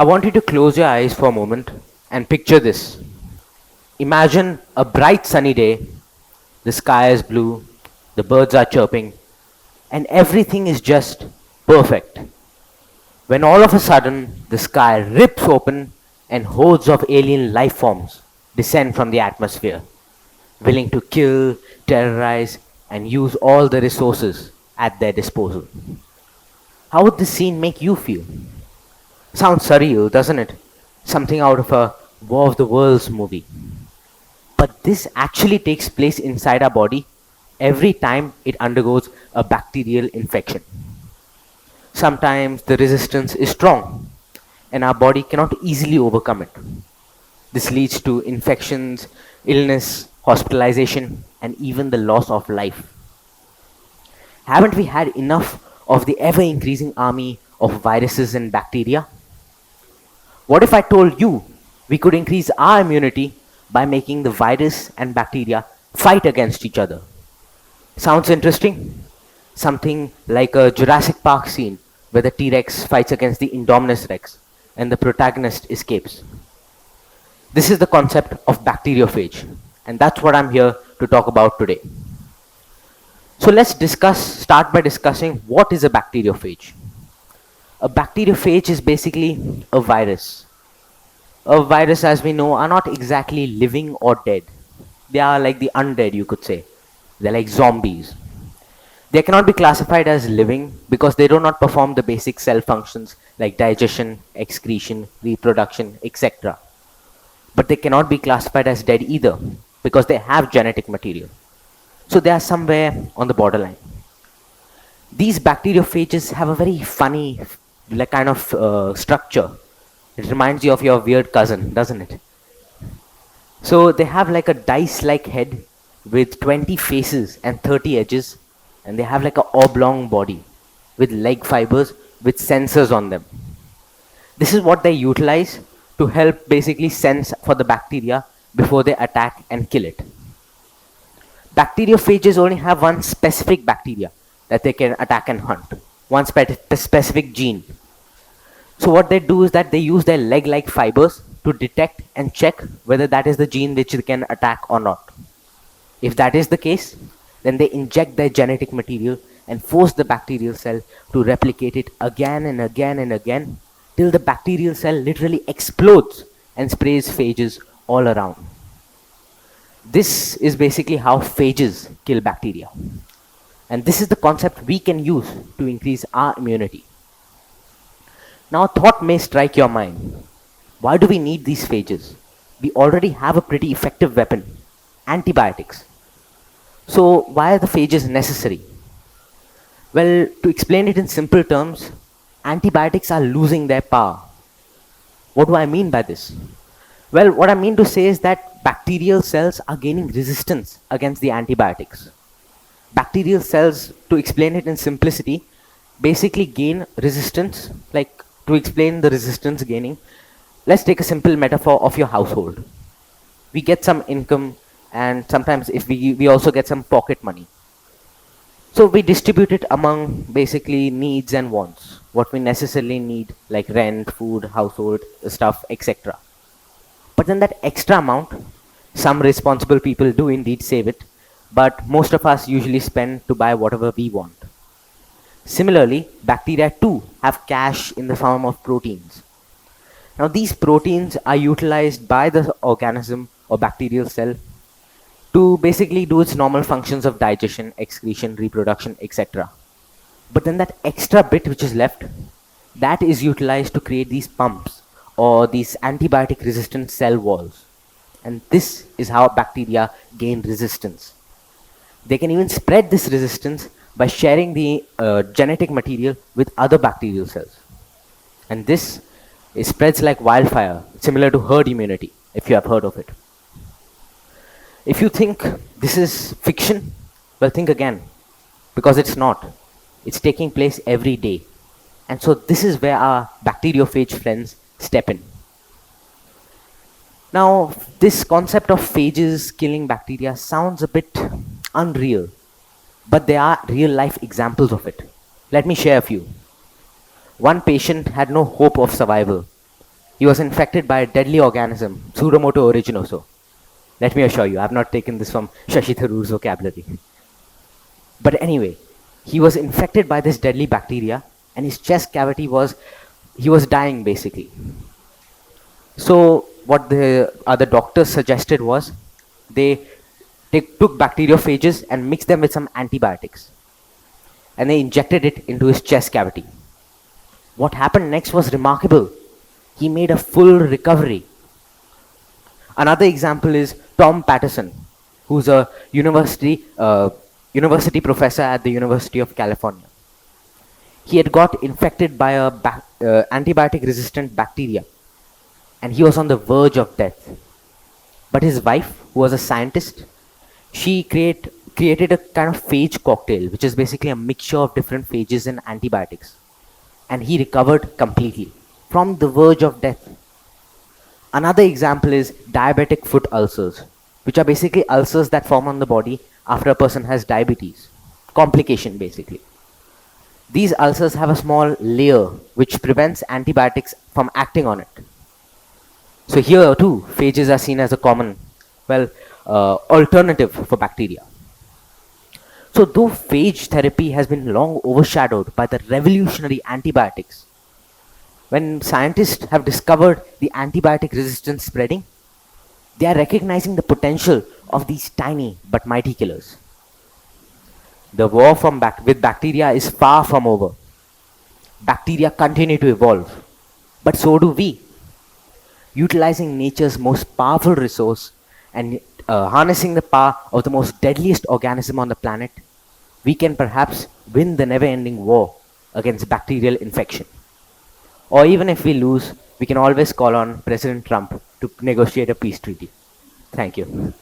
I want you to close your eyes for a moment and picture this. Imagine a bright sunny day, the sky is blue, the birds are chirping, and everything is just perfect. When all of a sudden the sky rips open and hordes of alien life forms descend from the atmosphere, willing to kill, terrorize, and use all the resources at their disposal. How would this scene make you feel? Sounds surreal, doesn't it? Something out of a War of the Worlds movie. But this actually takes place inside our body every time it undergoes a bacterial infection. Sometimes the resistance is strong and our body cannot easily overcome it. This leads to infections, illness, hospitalization, and even the loss of life. Haven't we had enough of the ever increasing army of viruses and bacteria? What if I told you we could increase our immunity by making the virus and bacteria fight against each other? Sounds interesting? Something like a Jurassic Park scene where the T Rex fights against the Indominus Rex and the protagonist escapes. This is the concept of bacteriophage, and that's what I'm here to talk about today. So let's start by discussing what is a bacteriophage. A bacteriophage is basically a virus. A virus, as we know, are not exactly living or dead. They are like the undead, you could say. They're like zombies. They cannot be classified as living because they do not perform the basic cell functions like digestion, excretion, reproduction, etc. But they cannot be classified as dead either because they have genetic material. So they are somewhere on the borderline. These bacteriophages have a very funny kind of structure. It reminds you of your weird cousin, doesn't it? So they have like a dice-like head with 20 faces and 30 edges, and they have like a oblong body with leg fibers with sensors on them. This is what they utilize to help basically sense for the bacteria before they attack and kill it. Bacteriophages only have one specific bacteria that they can attack and hunt, one specific gene. So what they do is that they use their leg-like fibers to detect and check whether that is the gene which they can attack or not. If that is the case, then they inject their genetic material and force the bacterial cell to replicate it again and again and again till the bacterial cell literally explodes and sprays phages all around. This is basically how phages kill bacteria. And this is the concept we can use to increase our immunity. Now, a thought may strike your mind. Why do we need these phages? We already have a pretty effective weapon, antibiotics. So, why are the phages necessary? Well, to explain it in simple terms, antibiotics are losing their power. What do I mean by this? Well, what I mean to say is that bacterial cells are gaining resistance against the antibiotics. Bacterial cells, to explain it in simplicity, basically gain resistance. Like, to explain the resistance gaining, let's take a simple metaphor of your household. We get some income, and sometimes if we also get some pocket money. So we distribute it among basically needs and wants, what we necessarily need, like rent, food, household stuff, etc. But then that extra amount, some responsible people do indeed save it, but most of us usually spend to buy whatever we want. Similarly, bacteria too have cash in the form of proteins. Now these proteins are utilized by the organism or bacterial cell to basically do its normal functions of digestion, excretion, reproduction, etc. But then that extra bit which is left, that is utilized to create these pumps or these antibiotic resistant cell walls. And this is how bacteria gain resistance. They can even spread this resistance by sharing the genetic material with other bacterial cells. And this spreads like wildfire, similar to herd immunity, if you have heard of it. If you think this is fiction, well, think again, because it's not. It's taking place every day. And so this is where our bacteriophage friends step in. Now, this concept of phages killing bacteria sounds a bit unreal, but there are real life examples of it. Let me share a few. One patient had no hope of survival. He was infected by a deadly organism, Pseudomonas aeruginosa. Let me assure you, I have not taken this from Shashi Tharoor's vocabulary. But anyway, he was infected by this deadly bacteria, and his chest cavity was, he was dying basically. So what the other doctors suggested was they took bacteriophages and mixed them with some antibiotics, and they injected it into his chest cavity. What happened next was remarkable. He made a full recovery. Another example is Tom Patterson, who's a university professor at the University of California. He had got infected by a antibiotic resistant bacteria, and he was on the verge of death. But his wife, who was a scientist, she created a kind of phage cocktail, which is basically a mixture of different phages and antibiotics. And he recovered completely from the verge of death. Another example is diabetic foot ulcers, which are basically ulcers that form on the body after a person has diabetes. Complication, basically. These ulcers have a small layer which prevents antibiotics from acting on it. So here too, phages are seen as a common, alternative for bacteria. So though phage therapy has been long overshadowed by the revolutionary antibiotics, when scientists have discovered the antibiotic resistance spreading, they are recognizing the potential of these tiny but mighty killers. The war with bacteria is far from over. Bacteria continue to evolve, but so do we. Utilizing nature's most powerful resource and harnessing the power of the most deadliest organism on the planet, we can perhaps win the never-ending war against bacterial infection. Or even if we lose, we can always call on President Trump to negotiate a peace treaty. Thank you.